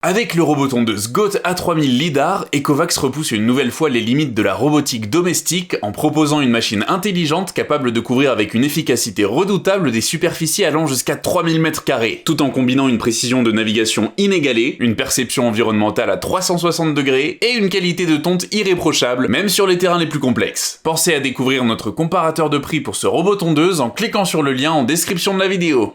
Avec le robot tondeuse GOAT A3000 LiDAR, Ecovacs repousse une nouvelle fois les limites de la robotique domestique en proposant une machine intelligente capable de couvrir avec une efficacité redoutable des superficies allant jusqu'à 3000 m², tout en combinant une précision de navigation inégalée, une perception environnementale à 360 degrés et une qualité de tonte irréprochable, même sur les terrains les plus complexes. Pensez à découvrir notre comparateur de prix pour ce robot tondeuse en cliquant sur le lien en description de la vidéo.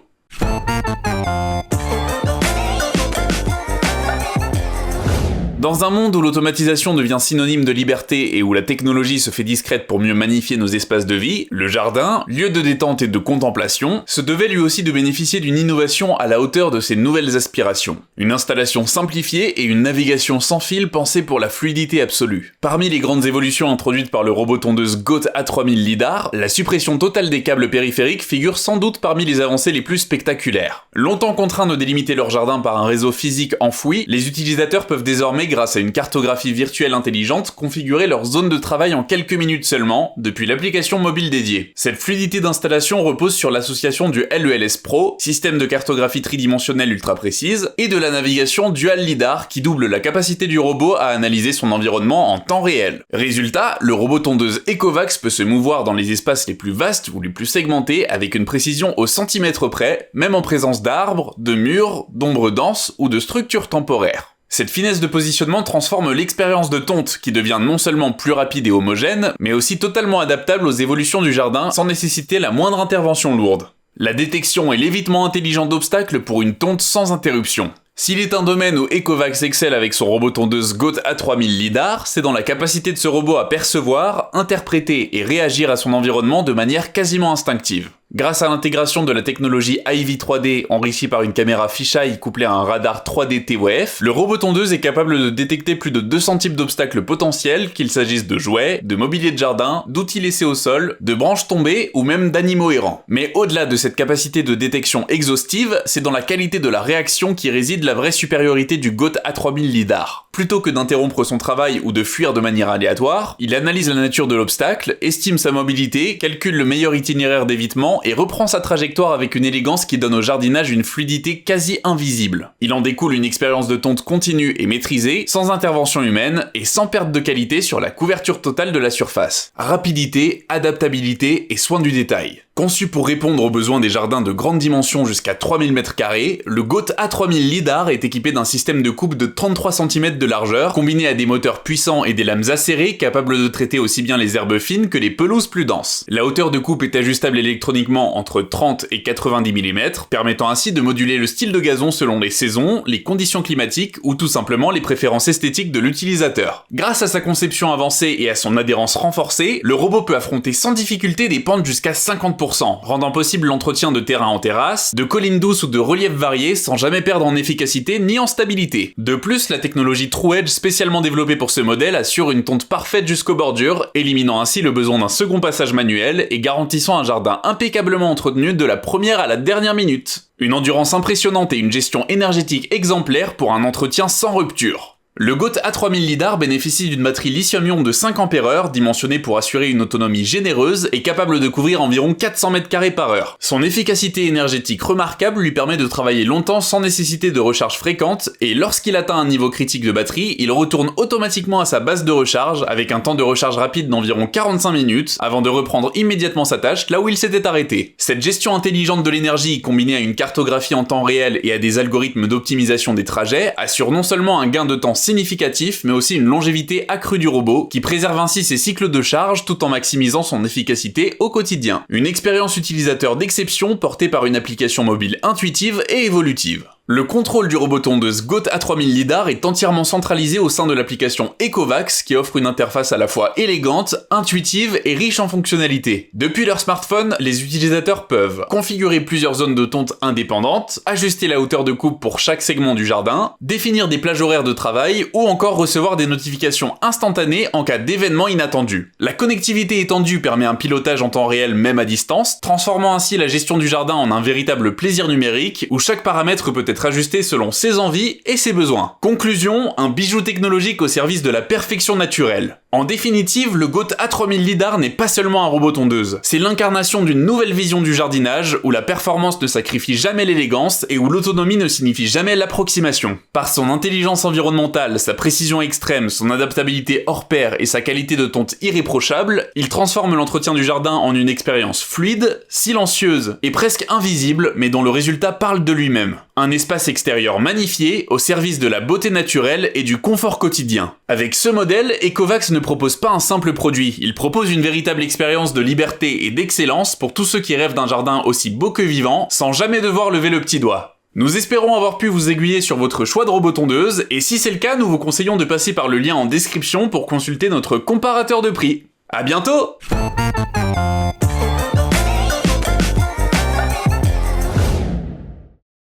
Dans un monde où l'automatisation devient synonyme de liberté et où la technologie se fait discrète pour mieux magnifier nos espaces de vie, le jardin, lieu de détente et de contemplation, se devait lui aussi de bénéficier d'une innovation à la hauteur de ses nouvelles aspirations. Une installation simplifiée et une navigation sans fil pensée pour la fluidité absolue. Parmi les grandes évolutions introduites par le robot tondeuse GOAT A3000 LiDAR, la suppression totale des câbles périphériques figure sans doute parmi les avancées les plus spectaculaires. Longtemps contraints de délimiter leur jardin par un réseau physique enfoui, les utilisateurs peuvent désormais, grâce à une cartographie virtuelle intelligente, configurer leur zone de travail en quelques minutes seulement, depuis l'application mobile dédiée. Cette fluidité d'installation repose sur l'association du LELS Pro, système de cartographie tridimensionnelle ultra précise, et de la navigation Dual LiDAR qui double la capacité du robot à analyser son environnement en temps réel. Résultat, le robot tondeuse Ecovacs peut se mouvoir dans les espaces les plus vastes ou les plus segmentés avec une précision au centimètre près, même en présence d'arbres, de murs, d'ombres denses ou de structures temporaires. Cette finesse de positionnement transforme l'expérience de tonte, qui devient non seulement plus rapide et homogène, mais aussi totalement adaptable aux évolutions du jardin sans nécessiter la moindre intervention lourde. La détection et l'évitement intelligent d'obstacles pour une tonte sans interruption. S'il est un domaine où Ecovacs excelle avec son robot tondeuse GOAT A3000 LiDAR, c'est dans la capacité de ce robot à percevoir, interpréter et réagir à son environnement de manière quasiment instinctive. Grâce à l'intégration de la technologie IV 3D enrichie par une caméra fisheye couplée à un radar 3D TOF, le robot tondeuse est capable de détecter plus de 200 types d'obstacles potentiels, qu'il s'agisse de jouets, de mobilier de jardin, d'outils laissés au sol, de branches tombées ou même d'animaux errants. Mais au-delà de cette capacité de détection exhaustive, c'est dans la qualité de la réaction qui réside la vraie supériorité du GOAT A3000 LiDAR. Plutôt que d'interrompre son travail ou de fuir de manière aléatoire, il analyse la nature de l'obstacle, estime sa mobilité, calcule le meilleur itinéraire d'évitement et reprend sa trajectoire avec une élégance qui donne au jardinage une fluidité quasi invisible. Il en découle une expérience de tonte continue et maîtrisée, sans intervention humaine et sans perte de qualité sur la couverture totale de la surface. Rapidité, adaptabilité et soin du détail. Conçu pour répondre aux besoins des jardins de grande dimension jusqu'à 3000 m², le GOAT A3000 LiDAR est équipé d'un système de coupe de 33 cm de largeur, combiné à des moteurs puissants et des lames acérées capables de traiter aussi bien les herbes fines que les pelouses plus denses. La hauteur de coupe est ajustable électroniquement entre 30 et 90 mm, permettant ainsi de moduler le style de gazon selon les saisons, les conditions climatiques ou tout simplement les préférences esthétiques de l'utilisateur. Grâce à sa conception avancée et à son adhérence renforcée, le robot peut affronter sans difficulté des pentes jusqu'à 50%, rendant possible l'entretien de terrain en terrasse, de collines douces ou de reliefs variés sans jamais perdre en efficacité ni en stabilité. De plus, la technologie TrueEdge spécialement développée pour ce modèle assure une tonte parfaite jusqu'aux bordures, éliminant ainsi le besoin d'un second passage manuel et garantissant un jardin impeccablement entretenu de la première à la dernière minute. Une endurance impressionnante et une gestion énergétique exemplaire pour un entretien sans rupture. Le GOAT A3000 LiDAR bénéficie d'une batterie lithium-ion de 5 Ah dimensionnée pour assurer une autonomie généreuse et capable de couvrir environ 400 m² par heure. Son efficacité énergétique remarquable lui permet de travailler longtemps sans nécessité de recharge fréquente et lorsqu'il atteint un niveau critique de batterie, il retourne automatiquement à sa base de recharge avec un temps de recharge rapide d'environ 45 minutes avant de reprendre immédiatement sa tâche là où il s'était arrêté. Cette gestion intelligente de l'énergie combinée à une cartographie en temps réel et à des algorithmes d'optimisation des trajets assure non seulement un gain de temps significatif, mais aussi une longévité accrue du robot, qui préserve ainsi ses cycles de charge tout en maximisant son efficacité au quotidien. Une expérience utilisateur d'exception portée par une application mobile intuitive et évolutive. Le contrôle du robot tondeuse GOAT A3000 LiDAR est entièrement centralisé au sein de l'application Ecovacs qui offre une interface à la fois élégante, intuitive et riche en fonctionnalités. Depuis leur smartphone, les utilisateurs peuvent configurer plusieurs zones de tonte indépendantes, ajuster la hauteur de coupe pour chaque segment du jardin, définir des plages horaires de travail ou encore recevoir des notifications instantanées en cas d'événements inattendus. La connectivité étendue permet un pilotage en temps réel même à distance, transformant ainsi la gestion du jardin en un véritable plaisir numérique où chaque paramètre peut être ajusté selon ses envies et ses besoins. Conclusion, un bijou technologique au service de la perfection naturelle. En définitive, le GOAT A3000 lidar n'est pas seulement un robot tondeuse, c'est l'incarnation d'une nouvelle vision du jardinage où la performance ne sacrifie jamais l'élégance et où l'autonomie ne signifie jamais l'approximation. Par son intelligence environnementale, sa précision extrême, son adaptabilité hors pair et sa qualité de tonte irréprochable, il transforme l'entretien du jardin en une expérience fluide, silencieuse et presque invisible, mais dont le résultat parle de lui-même. Un espace extérieur magnifié, au service de la beauté naturelle et du confort quotidien. Avec ce modèle, Ecovacs ne propose pas un simple produit, il propose une véritable expérience de liberté et d'excellence pour tous ceux qui rêvent d'un jardin aussi beau que vivant, sans jamais devoir lever le petit doigt. Nous espérons avoir pu vous aiguiller sur votre choix de robot tondeuse, et si c'est le cas, nous vous conseillons de passer par le lien en description pour consulter notre comparateur de prix. À bientôt!